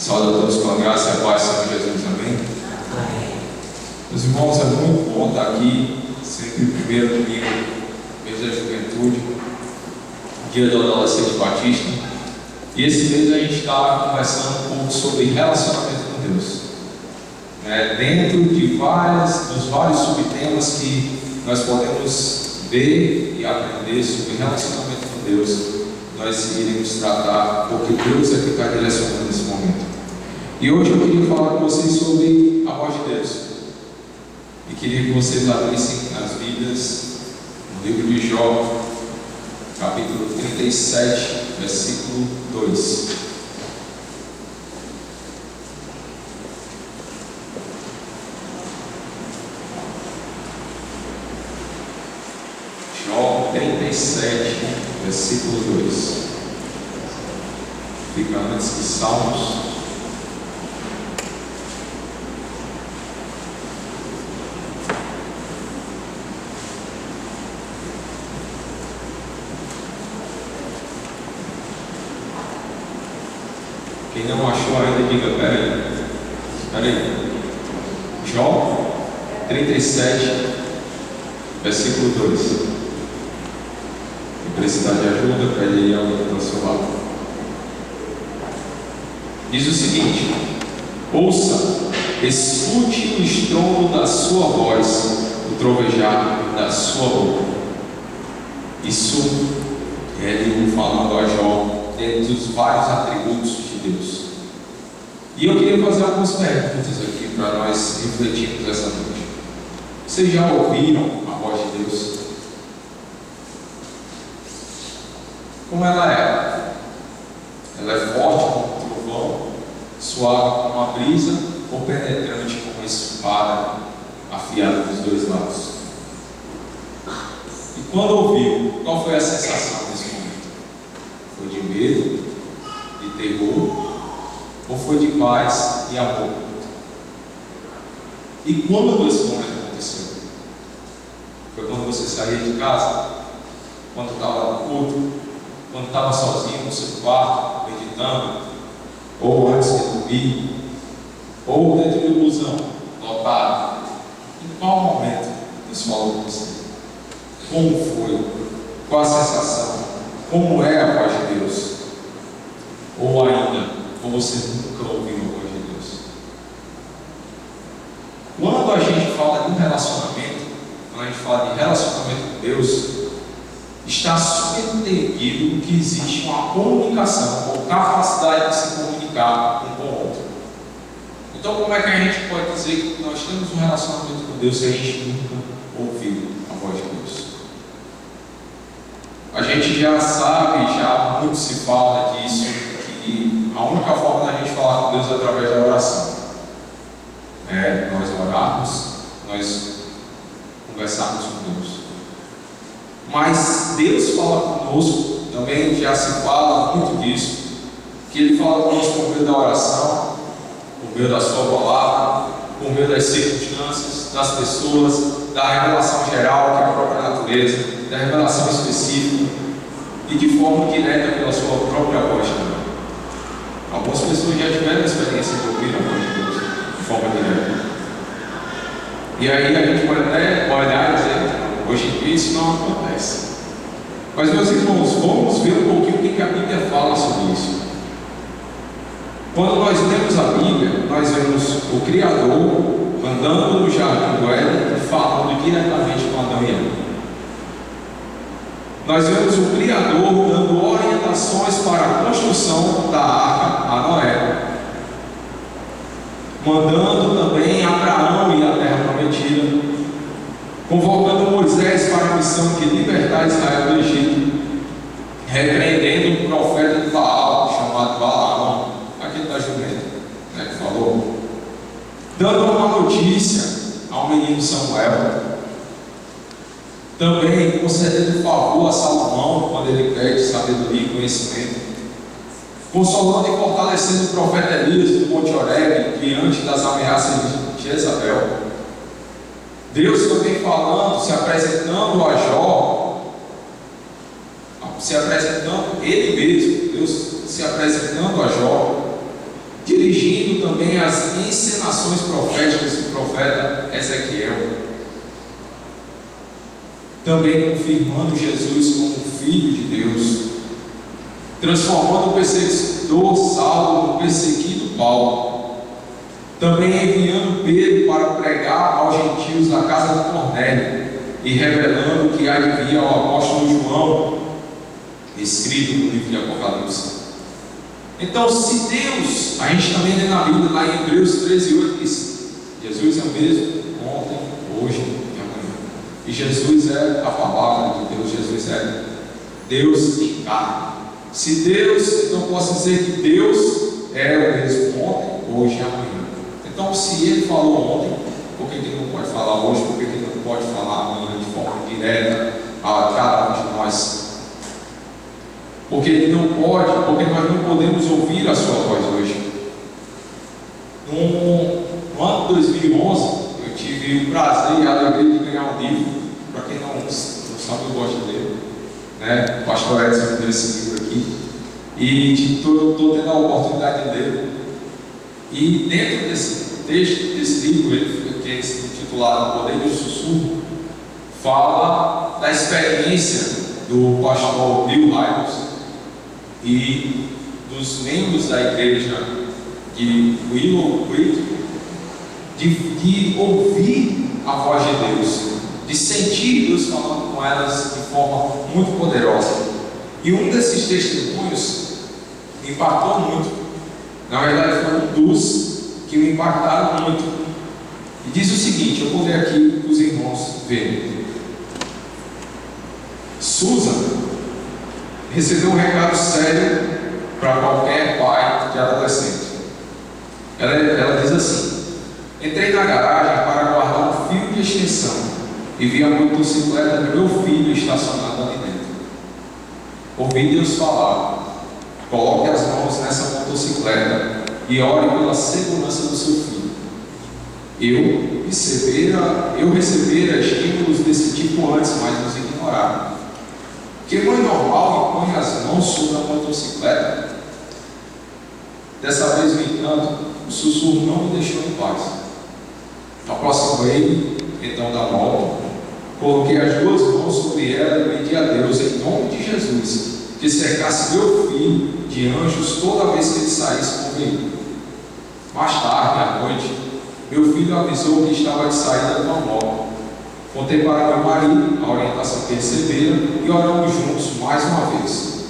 Saúde a todos com a graça e a paz do Senhor Jesus, amém? Meus irmãos, é muito bom estar aqui, sempre primeiro domingo, mês da juventude, dia do adolescente batista. E esse mês a gente está conversando um pouco sobre relacionamento com Deus. Dentro de dos vários subtemas que nós podemos ver e aprender sobre relacionamento com Deus, nós iremos tratar, porque Deus é que está direcionando nesse momento. E hoje eu queria falar com vocês sobre a voz de Deus. E queria que vocês abrissem as Bíblias no livro de Jó, capítulo 37, versículo 2. Jó 37, versículo 2. Fica antes de Salmos. Quem não achou ainda, diga: peraí. Jó 37, versículo 2. Quem precisar de ajuda, pede aí alguém para o seu lado. Diz o seguinte: ouça, escute o estrondo da sua voz, o trovejar da sua boca. Isso é ele falando a Jó, dentro dos vários atributos de Deus. E eu queria fazer algumas perguntas aqui para nós refletirmos essa noite. Vocês já ouviram a voz de Deus? Como ela é? Ela é forte como um trovão, suave como uma brisa, ou penetrante como uma espada afiada dos dois lados? E quando ouviu, qual foi a sensação nesse momento? Foi de medo, de terror, ou foi de paz e amor? E quando esse momento aconteceu? Foi quando você saía de casa? Quando estava no culto? Quando estava sozinho no seu quarto, meditando? Ou antes de dormir? Ou dentro do busão, lotado? Em qual momento Deus falou com você? Como foi? Qual a sensação? Como é a voz de Deus? Ou ainda, ou você nunca ouviu a voz de Deus? Quando a gente fala de um relacionamento, quando a gente fala de relacionamento com Deus, está subentendido que existe uma comunicação, ou capacidade de se comunicar um com o outro. Então, como é que a gente pode dizer que nós temos um relacionamento com Deus se a gente nunca ouviu a voz de Deus? A gente já sabe, já muito se fala disso, que a única forma da gente falar com Deus é através da oração. Nós orarmos, nós conversarmos com Deus. Mas Deus fala conosco, também já se fala muito disso, que Ele fala conosco por meio da oração, por meio da sua palavra, por meio das circunstâncias, das pessoas, da revelação geral, que é a própria natureza, da revelação específica, e de forma direta pela sua própria voz também. Algumas pessoas já tiveram a experiência de ouvir a voz de Deus de forma direta. E aí a gente pode até olhar e dizer: hoje em dia isso não acontece. Mas, meus irmãos, vamos ver um pouquinho o que a Bíblia fala sobre isso. Quando nós lemos a Bíblia, nós vemos o Criador andando no jardim do Éden e falando diretamente com Adão e Eva. Nós vemos o Criador dando orientações para a construção da arca a Noé, mandando também Abraão ir à terra prometida, convocando Moisés para a missão de libertar Israel do Egito, repreendendo um profeta de Baal chamado Balaão, aquele da jumenta, que falou, dando uma notícia ao menino Samuel, também concedendo favor a Salomão quando ele pede sabedoria e conhecimento, consolando e fortalecendo o profeta Elias do Monte Horebe diante das ameaças de Jezabel. Deus também falando, se apresentando a Jó, se apresentando ele mesmo, Deus se apresentando a Jó, dirigindo as encenações proféticas do profeta Ezequiel, também confirmando Jesus como Filho de Deus, transformando o perseguidor Saulo no perseguido Paulo, também enviando Pedro para pregar aos gentios na casa de Cornélio e revelando que havia ao apóstolo João, escrito no livro de Apocalipse. Então, se Deus, a gente também lê na Bíblia, lá em Hebreus 13:8, diz: Jesus é o mesmo ontem, hoje e amanhã. E Jesus é a palavra de Deus, Jesus é Deus em carne. Se Deus, então posso dizer que Deus é o mesmo ontem, hoje e amanhã. Então, se Ele falou ontem, por que Ele não pode falar hoje? Por que Ele não pode falar amanhã de forma direta a cada um de nós? Porque Ele não pode, porque nós não podemos ouvir a Sua voz hoje. No ano de 2011, eu tive o prazer e a alegria de ganhar um livro. Para quem não sabe, eu gosto de ler, né? O pastor Edson me deu esse livro aqui, e estou tendo a oportunidade de ler. E dentro desse texto, desse livro, que é intitulado O Poder do Sussurro, fala da experiência do pastor Bill Hybels e dos membros da igreja de Willow Creek, de ouvir a voz de Deus, de sentir Deus falando com elas de forma muito poderosa. E um desses testemunhos me impactou muito. Na verdade, foi um dos que me impactaram muito. E diz o seguinte, eu vou ler aqui para os irmãos verem. Susan recebeu um recado sério para qualquer pai de adolescente. Ela diz assim: entrei na garagem para guardar um fio de extensão e vi a motocicleta do meu filho estacionada ali dentro. Ouvi Deus falar: coloque as mãos nessa motocicleta e ore pela segurança do seu filho. Eu recebera estímulos desse tipo antes, mas nos ignorava. Que mãe normal impõe as mãos sobre a motocicleta? Dessa vez, no entanto, o sussurro não me deixou em paz. Aproximei então da moto, coloquei as duas mãos sobre ela e pedi a Deus, em nome de Jesus, que cercasse meu filho de anjos toda vez que ele saísse com o veículo. Mais tarde, à noite, meu filho avisou que estava de saída de uma moto. Contei para meu marido a orientação que recebera e oramos juntos mais uma vez.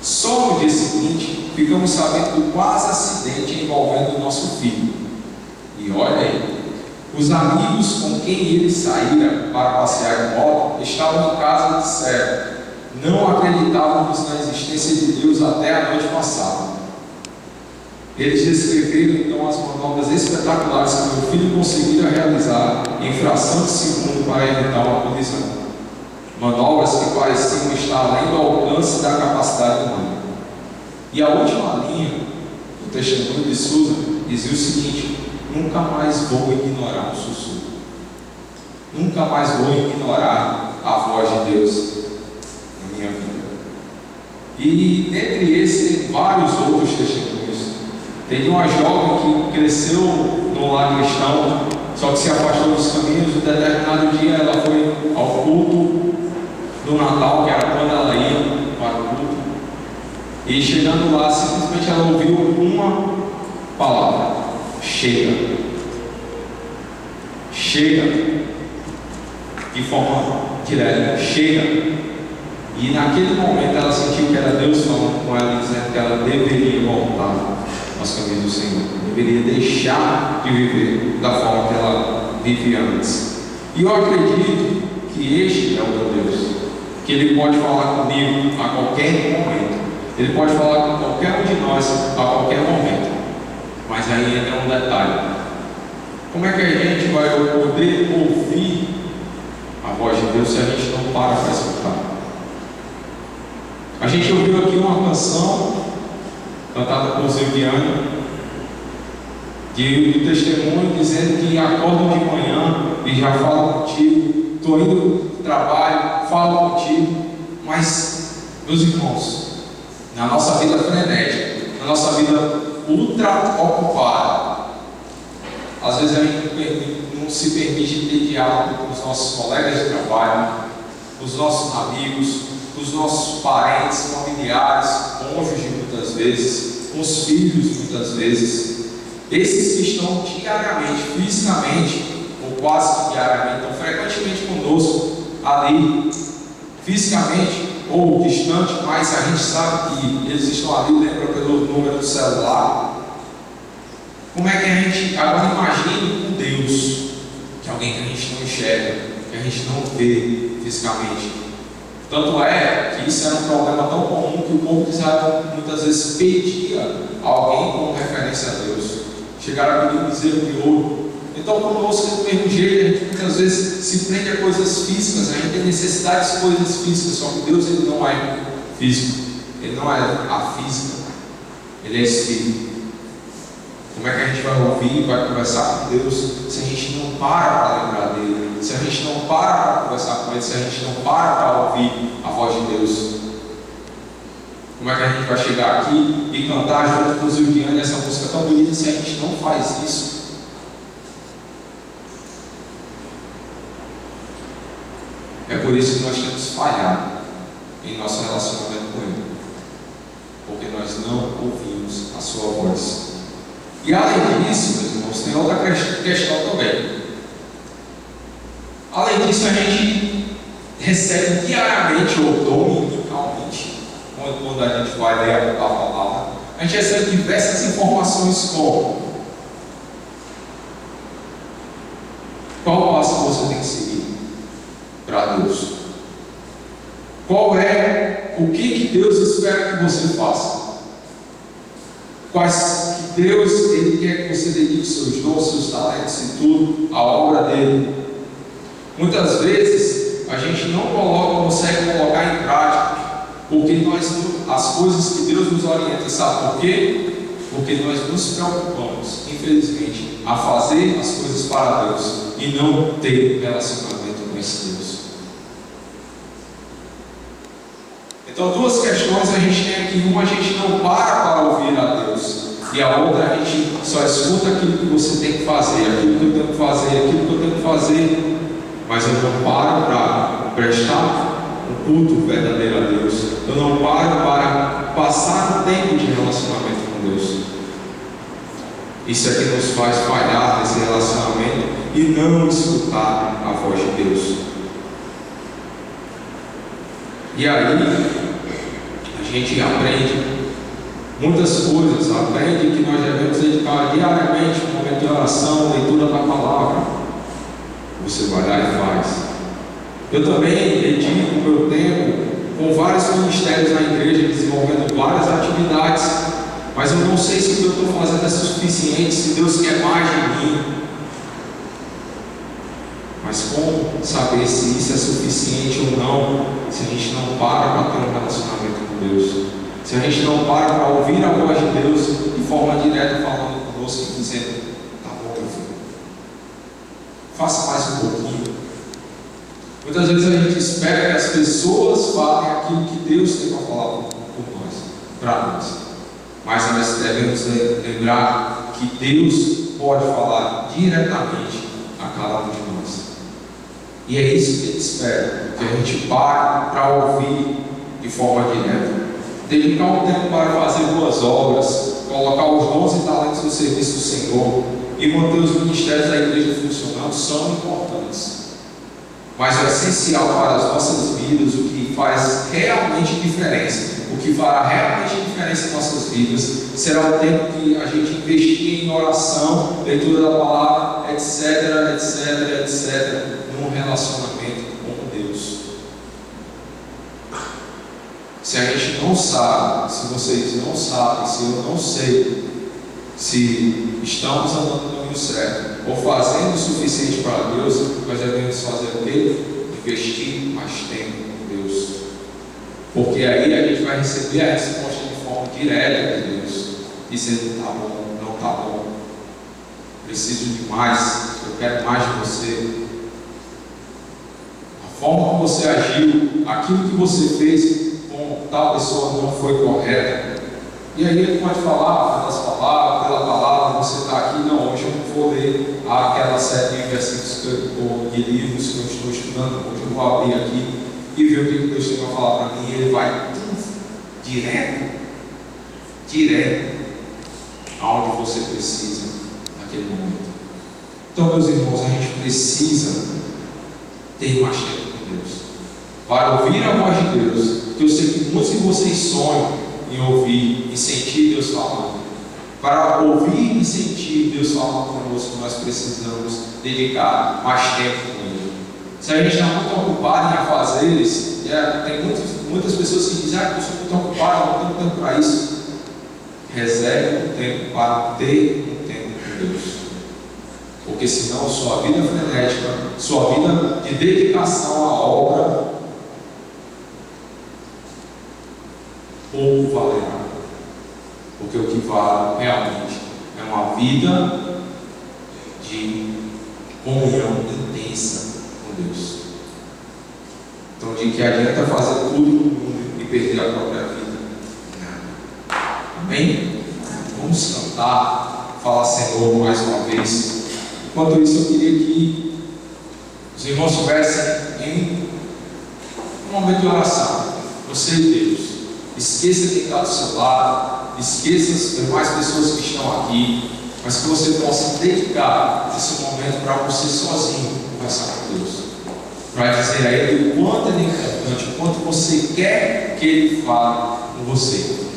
Só no dia seguinte, ficamos sabendo do quase acidente envolvendo o nosso filho. E olha aí, os amigos com quem ele saíra para passear de moto estavam em casa e disseram: não acreditávamos na existência de Deus até a noite passada. Eles descreveram então as manobras espetaculares que meu filho conseguira realizar em fração de segundo para evitar uma colisão. Manobras que pareciam estar além do alcance da capacidade humana. E a última linha do testemunho de Susan dizia o seguinte: nunca mais vou ignorar um sussurro. Nunca mais vou ignorar a voz de Deus na minha vida. E dentre esses, vários outros testemunhos. Tem uma jovem que cresceu no lar cristão, só que se afastou dos caminhos. Em determinado dia ela foi ao culto do Natal, que era quando ela ia para o culto, e chegando lá, simplesmente ela ouviu uma palavra: chega. Chega. De forma direta: chega. E naquele momento ela sentiu que era Deus falando com ela, dizendo que ela deveria voltar aos caminhos do Senhor, deveria deixar de viver da forma que ela vivia antes. E eu acredito que este é o meu Deus, que Ele pode falar comigo a qualquer momento, Ele pode falar com qualquer um de nós a qualquer momento. Mas aí entra um detalhe: como é que a gente vai poder ouvir a voz de Deus se a gente não para escutar? A gente ouviu aqui uma canção cantada por Zilviane, do testemunho dizendo que acordam de manhã e já falam contigo, estou indo para o trabalho, falo contigo. Mas, meus irmãos, na nossa vida frenética, na nossa vida ultra ocupada, Às vezes a gente não se permite ter diálogo com os nossos colegas de trabalho, com os nossos amigos, com os nossos parentes, familiares, cônjuges muitas vezes, com os filhos muitas vezes. Esses que estão diariamente, fisicamente, ou quase que diariamente, estão frequentemente conosco ali, fisicamente ou distante, mas a gente sabe que eles estão ali, lembra pelo número do celular. Como é que a gente, agora imagine com Deus, que é alguém que a gente não enxerga, que a gente não vê fisicamente. Tanto é que isso era um problema tão comum que o povo de Israel muitas vezes pedia alguém como referência a Deus. Chegaram a pedir um bezerro de ouro. Então, conosco, do mesmo jeito, a gente muitas vezes se prende a coisas físicas, a gente tem necessidade de coisas físicas, só que Deus ele não é físico, ele não é a física, ele é espírito. Como é que a gente vai ouvir, vai conversar com Deus, se a gente não para lembrar dele, se a gente não para conversar com ele, se a gente não para ouvir a voz de Deus? Como é que a gente vai chegar aqui e cantar junto com os Zildiane essa música tão bonita se a gente não faz isso? É por isso que nós temos falhado em nosso relacionamento com Ele, porque nós não ouvimos a sua voz. E além disso, meus irmãos, tem outra questão também. Além disso, a gente recebe diariamente ou dominicalmente, quando a gente vai ler a palavra, a gente recebe diversas informações como: qual passo você tem que seguir para Deus? Qual é o que Deus espera que você faça? Quais que Deus ele quer que você dedique seus dons, seus talentos e tudo à obra dele? Muitas vezes a gente não consegue colocar em prática, porque as coisas que Deus nos orienta, sabe por quê? Porque nós nos preocupamos, infelizmente, a fazer as coisas para Deus e não ter relacionamento com esse Deus. Então, duas questões a gente tem aqui. Uma, a gente não para ouvir a Deus, e a outra, a gente só escuta aquilo que você tem que fazer, aquilo que eu tenho que fazer, aquilo que eu tenho que fazer, mas eu não paro para prestar um culto verdadeiro a Deus. Eu não paro para passar um tempo de relacionamento com Deus. Isso é que nos faz falhar nesse relacionamento e não escutar a voz de Deus. E aí a gente aprende muitas coisas, aprende que nós devemos dedicar diariamente um momento de oração, leitura da palavra. Você vai lá e faz. Eu também dedico o meu tempo com vários ministérios na igreja, desenvolvendo várias atividades, mas eu não sei se o que eu estou fazendo é suficiente, se Deus quer mais de mim. Mas como saber se isso é suficiente ou não, se a gente não para ter um relacionamento com Deus? Se a gente não para ouvir a voz de Deus de forma direta, falando conosco e dizendo: tá bom, meu filho, faça mais um pouquinho. Muitas vezes a gente espera que as pessoas falem aquilo que Deus tem para falar por nós, para nós. Mas nós devemos lembrar que Deus pode falar diretamente a cada um de nós. E é isso que Ele espera, que a gente pare para ouvir de forma direta. Dedicar um tempo para fazer boas obras, colocar os dons e talentos no serviço do Senhor e manter os ministérios da igreja funcionando são importantes. Mas o essencial para as nossas vidas, o que faz realmente diferença, o que fará realmente diferença em nossas vidas, será o tempo que a gente investir em oração, leitura da palavra, etc, etc, etc, num relacionamento com Deus. Se a gente não sabe, se vocês não sabem, se eu não sei, se estamos andando no caminho certo, ou fazendo o suficiente para Deus, nós devemos fazer o quê? Investir mais tempo com Deus. Porque aí a gente vai receber a resposta de forma direta de Deus, dizendo: tá bom, não tá bom, preciso de mais, eu quero mais de você. A forma como você agiu, aquilo que você fez com tal pessoa não foi correta. E aí ele pode falar das palavras palavra, pela palavra, você está aqui, não, hoje eu não vou ler aquela série de versículos ou de livros que eu estou estudando, hoje eu vou abrir aqui e ver o que Deus tem para falar para mim. Ele vai direto aonde você precisa naquele momento. Então, meus irmãos, a gente precisa ter mais tempo com Deus, para ouvir a voz de Deus, que eu sei que muitos de vocês sonham em ouvir e sentir Deus falando. Para ouvir e sentir Deus falando conosco, nós precisamos dedicar mais tempo com Ele. Se a gente está muito ocupado em afazeres, tem muitas pessoas que dizem: eu sou muito ocupado, não tenho tempo para isso. Reserve um tempo para ter um tempo com Deus, porque senão sua vida frenética, sua vida de dedicação à obra, pouco valerá, porque o que vale realmente é uma vida de comunhão intensa com Deus. Então, de que adianta fazer tudo no mundo e perder a própria vida? Amém? Vamos cantar, falar Senhor mais uma vez. Enquanto isso, eu queria que os irmãos estivessem em um momento de oração, você e Deus. Esqueça quem está do seu lado, esqueça as demais pessoas que estão aqui, mas que você possa dedicar esse momento para você sozinho conversar com Deus, para dizer a Ele o quanto Ele é importante, o quanto você quer que Ele fale com você.